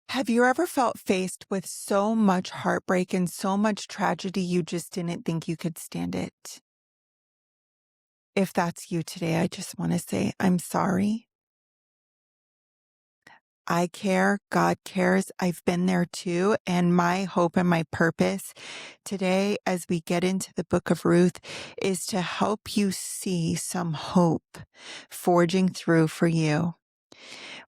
Have you ever felt faced with so much heartbreak and so much tragedy you just didn't think you could stand it? If that's you today, I just want to say I'm sorry. I care. God cares. I've been there too. And my hope and my purpose today, as we get into the book of Ruth, is to help you see some hope forging through for you.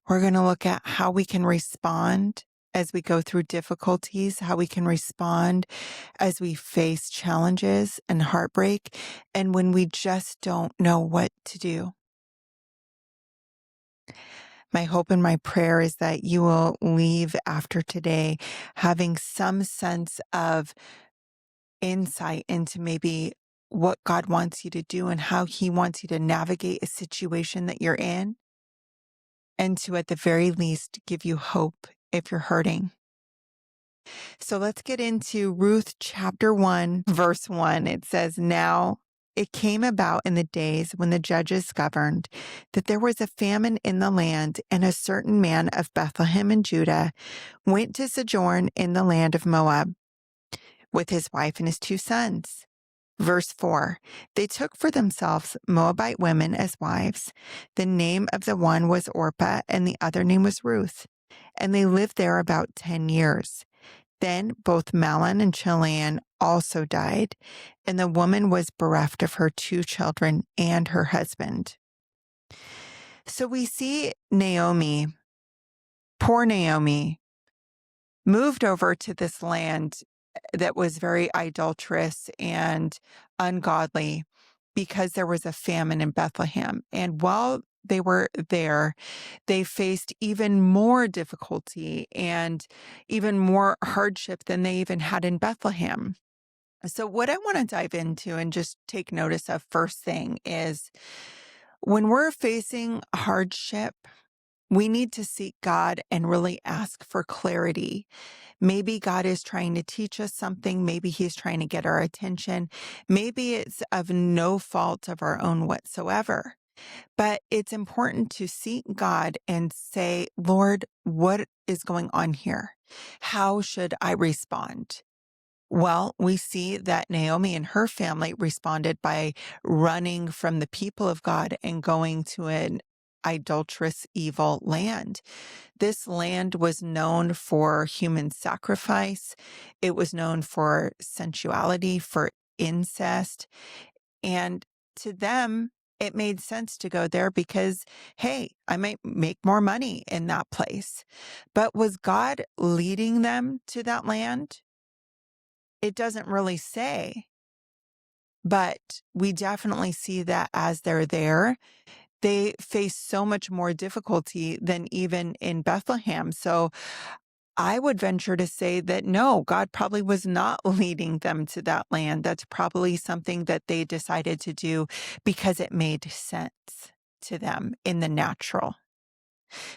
We're going to look at how we can respond as we go through difficulties, how we can respond as we face challenges and heartbreak, and when we just don't know what to do. My hope and my prayer is that you will leave after today having some sense of insight into maybe what God wants you to do and how He wants you to navigate a situation that you're in, and to, at the very least, give you hope if you're hurting. So let's get into Ruth chapter 1, verse 1. It says, "Now it came about in the days when the judges governed that there was a famine in the land, and a certain man of Bethlehem in Judah went to sojourn in the land of Moab with his wife and his 2 sons." Verse 4, "They took for themselves Moabite women as wives. The name of the one was Orpah, and the other name was Ruth. And they lived there about 10 years. Then both Mahlon and Chilion also died, and the woman was bereft of her 2 children and her husband." So we see Naomi, poor Naomi, moved over to this land that was very idolatrous and ungodly because there was a famine in Bethlehem. And while they were there, they faced even more difficulty and even more hardship than they even had in Bethlehem. So, what I want to dive into and just take notice of first thing is when we're facing hardship, we need to seek God and really ask for clarity. Maybe God is trying to teach us something. Maybe He's trying to get our attention. Maybe it's of no fault of our own whatsoever. But it's important to seek God and say, "Lord, what is going on here? How should I respond?" Well, we see that Naomi and her family responded by running from the people of God and going to an idolatrous, evil land. This land was known for human sacrifice. It was known for sensuality, for incest. And to them, it made sense to go there because, hey, I might make more money in that place. But was God leading them to that land? It doesn't really say, but we definitely see that as they're there, they face so much more difficulty than even in Bethlehem. So I would venture to say that no, God probably was not leading them to that land. That's probably something that they decided to do because it made sense to them in the natural.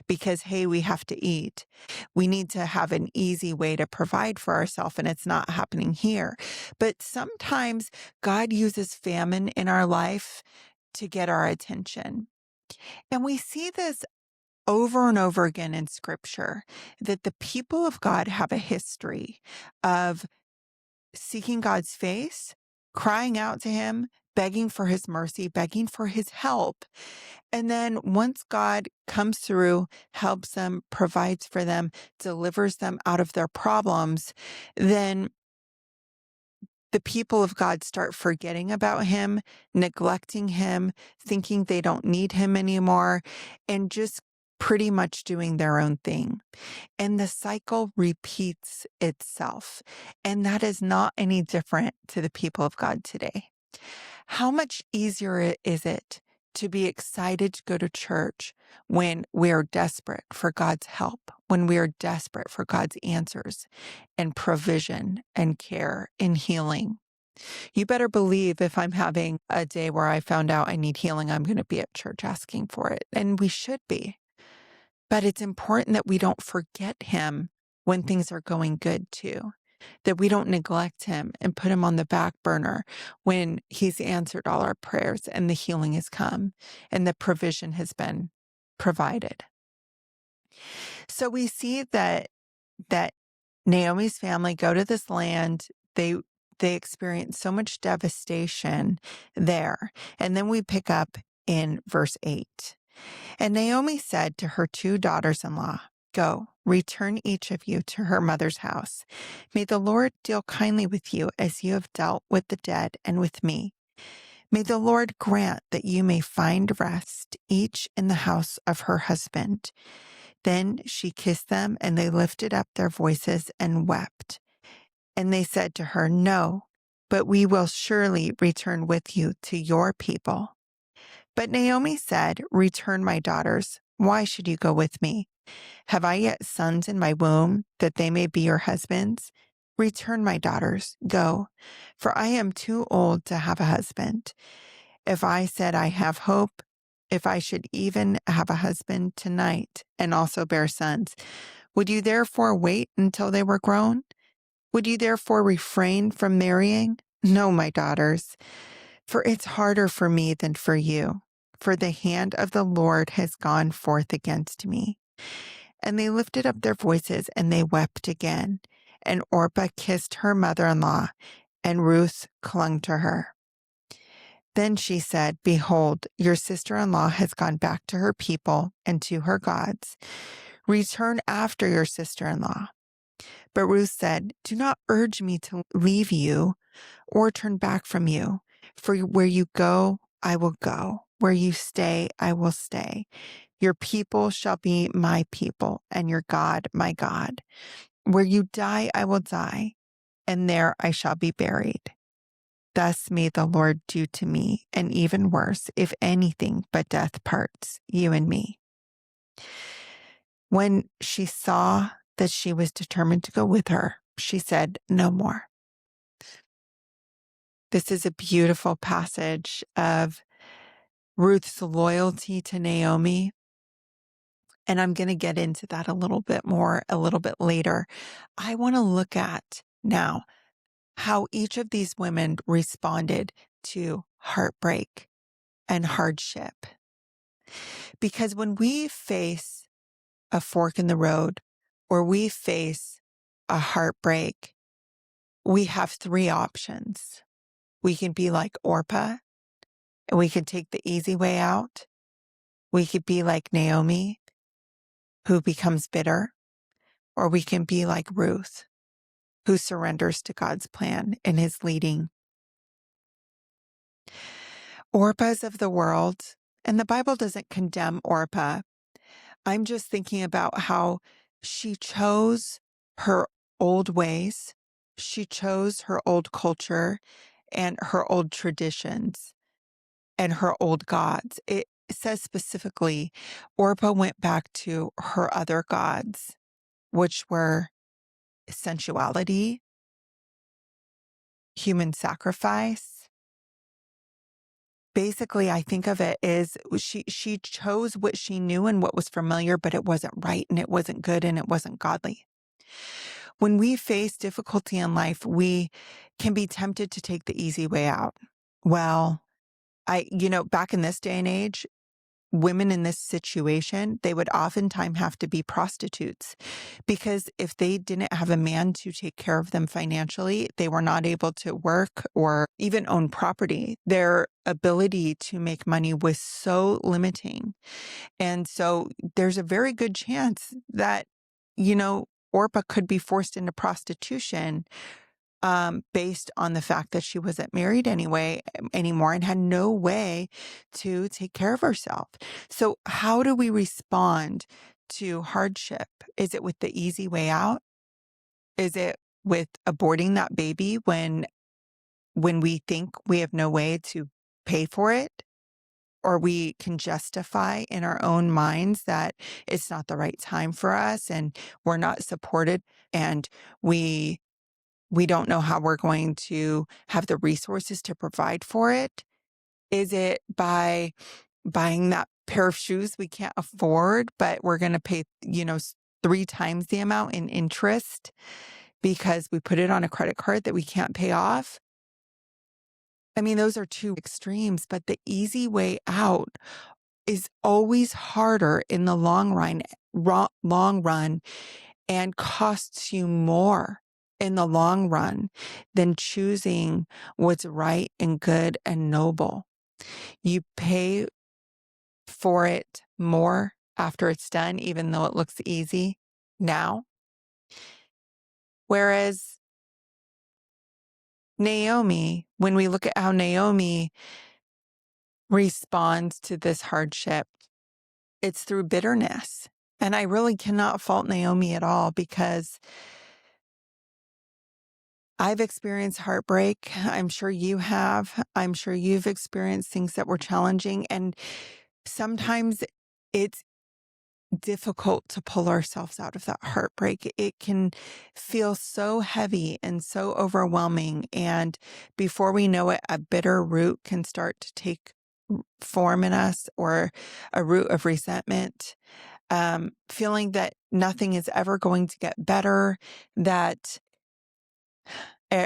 Because, hey, we have to eat. We need to have an easy way to provide for ourselves, and it's not happening here. But sometimes God uses famine in our life to get our attention. And we see this over and over again in scripture, that the people of God have a history of seeking God's face, crying out to Him, begging for His mercy, begging for His help. And then once God comes through, helps them, provides for them, delivers them out of their problems, then the people of God start forgetting about Him, neglecting Him, thinking they don't need Him anymore, and just pretty much doing their own thing. And the cycle repeats itself. And that is not any different to the people of God today. How much easier is it to be excited to go to church when we are desperate for God's help, when we are desperate for God's answers and provision and care and healing? You better believe if I'm having a day where I found out I need healing, I'm going to be at church asking for it. And we should be. But it's important that we don't forget Him when things are going good too, that we don't neglect Him and put Him on the back burner when He's answered all our prayers and the healing has come and the provision has been provided. So we see that that Naomi's family go to this land. They experience so much devastation there. And then we pick up in verse 8. And Naomi said to her 2 daughters-in-law, "Go, return each of you to her mother's house. May the Lord deal kindly with you as you have dealt with the dead and with me. May the Lord grant that you may find rest, each in the house of her husband." Then she kissed them, and they lifted up their voices and wept. And they said to her, "No, but we will surely return with you to your people." But Naomi said, "Return, my daughters. Why should you go with me? Have I yet sons in my womb, that they may be your husbands? Return, my daughters, go, for I am too old to have a husband. If I said I have hope, if I should even have a husband tonight and also bear sons, would you therefore wait until they were grown? Would you therefore refrain from marrying? No, my daughters, for it's harder for me than for you, for the hand of the Lord has gone forth against me." And they lifted up their voices and they wept again. And Orpah kissed her mother-in-law, and Ruth clung to her. Then she said, "Behold, your sister-in-law has gone back to her people and to her gods. Return after your sister-in-law." But Ruth said, "Do not urge me to leave you or turn back from you. For where you go, I will go. Where you stay, I will stay. Your people shall be my people, and your God my God. Where you die, I will die, and there I shall be buried. Thus may the Lord do to me, and even worse, if anything but death parts you and me." When she saw that she was determined to go with her, she said no more. This is a beautiful passage of Ruth's loyalty to Naomi. And I'm going to get into that a little bit more a little bit later. I want to look at now how each of these women responded to heartbreak and hardship. Because when we face a fork in the road or we face a heartbreak, we have 3 options. We can be like Orpah, and we can take the easy way out. We could be like Naomi, who becomes bitter, or we can be like Ruth, who surrenders to God's plan and his leading. Orpahs of the world, and the Bible doesn't condemn Orpah. I'm just thinking about how she chose her old ways. She chose her old culture and her old traditions and her old gods. It says specifically, Orpah went back to her other gods, which were sensuality, human sacrifice. Basically, I think of it as she chose what she knew and what was familiar, but it wasn't right and it wasn't good and it wasn't godly. When we face difficulty in life, we can be tempted to take the easy way out. Well, back in this day and age, women in this situation, they would oftentimes have to be prostitutes because if they didn't have a man to take care of them financially, they were not able to work or even own property. Their ability to make money was so limiting. And so there's a very good chance that, Orpah could be forced into prostitution based on the fact that she wasn't married anymore and had no way to take care of herself. So how do we respond to hardship? Is it with the easy way out? Is it with aborting that baby when we think we have no way to pay for it? Or we can justify in our own minds that it's not the right time for us and we're not supported and we don't know how we're going to have the resources to provide for it? Is it by buying that pair of shoes we can't afford, but we're going to pay, 3 times the amount in interest because we put it on a credit card that we can't pay off? I mean, those are 2 extremes, but the easy way out is always harder in the long run and costs you more in the long run than choosing what's right and good and noble. You pay for it more after it's done, even though it looks easy now. Whereas Naomi, when we look at how Naomi responds to this hardship, it's through bitterness. And I really cannot fault Naomi at all, because I've experienced heartbreak. I'm sure you have. I'm sure you've experienced things that were challenging. And sometimes it's difficult to pull ourselves out of that heartbreak. It can feel so heavy and so overwhelming. And before we know it, a bitter root can start to take form in us, or a root of resentment, feeling that nothing is ever going to get better, that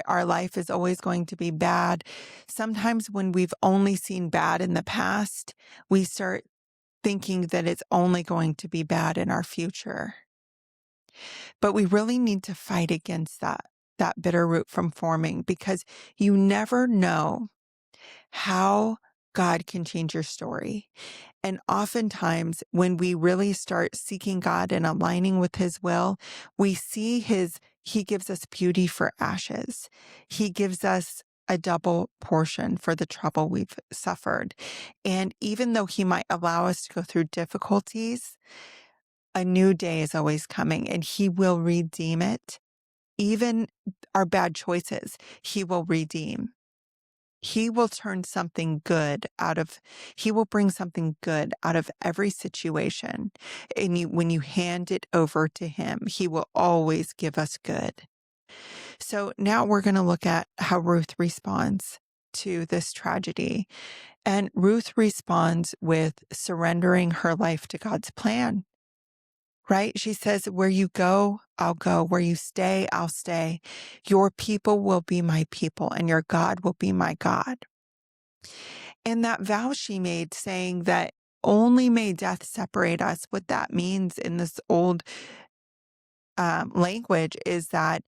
our life is always going to be bad. Sometimes when we've only seen bad in the past, we start thinking that it's only going to be bad in our future. But we really need to fight against that bitter root from forming, because you never know how God can change your story. And oftentimes, when we really start seeking God and aligning with His will, we see He gives us beauty for ashes. He gives us a double portion for the trouble we've suffered. And even though He might allow us to go through difficulties, a new day is always coming, and He will redeem it. Even our bad choices, He will redeem. He will turn something good He will bring something good out of every situation. And when you hand it over to Him, He will always give us good. So now we're going to look at how Ruth responds to this tragedy. And Ruth responds with surrendering her life to God's plan. Right? She says, where you go, I'll go. Where you stay, I'll stay. Your people will be my people, and your God will be my God. And that vow she made, saying that only may death separate us, what that means in this old language is that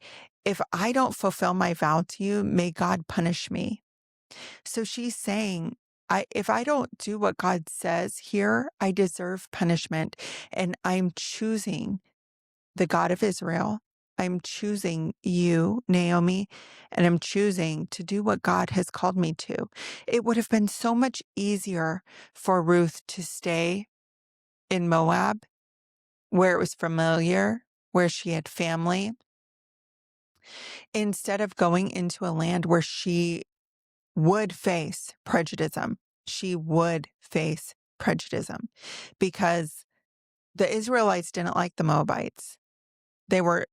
if I don't fulfill my vow to you, may God punish me. So she's saying, if I don't do what God says here, I deserve punishment. And I'm choosing the God of Israel. I'm choosing you, Naomi, and I'm choosing to do what God has called me to. It would have been so much easier for Ruth to stay in Moab, where it was familiar, where she had family, instead of going into a land where she would face prejudice. She would face prejudice, because the Israelites didn't like the Moabites. They were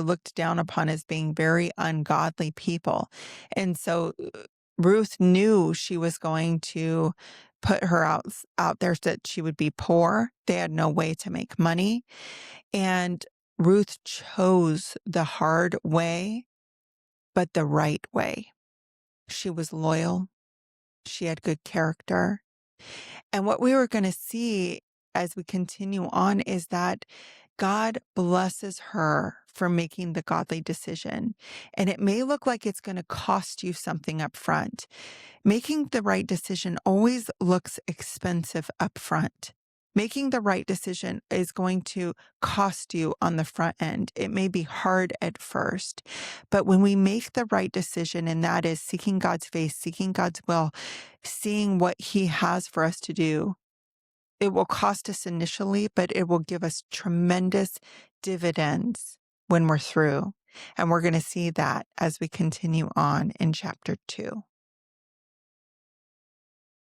looked down upon as being very ungodly people. And so Ruth knew she was going to put her out there so that she would be poor. They had no way to make money. And Ruth chose the hard way, but the right way. She was loyal. She had good character. And what we were going to see as we continue on is that God blesses her for making the godly decision. And it may look like it's going to cost you something up front. Making the right decision always looks expensive up front. Making the right decision is going to cost you on the front end. It may be hard at first, but when we make the right decision, and that is seeking God's face, seeking God's will, seeing what He has for us to do, it will cost us initially, but it will give us tremendous dividends when we're through. And we're going to see that as we continue on in chapter 2.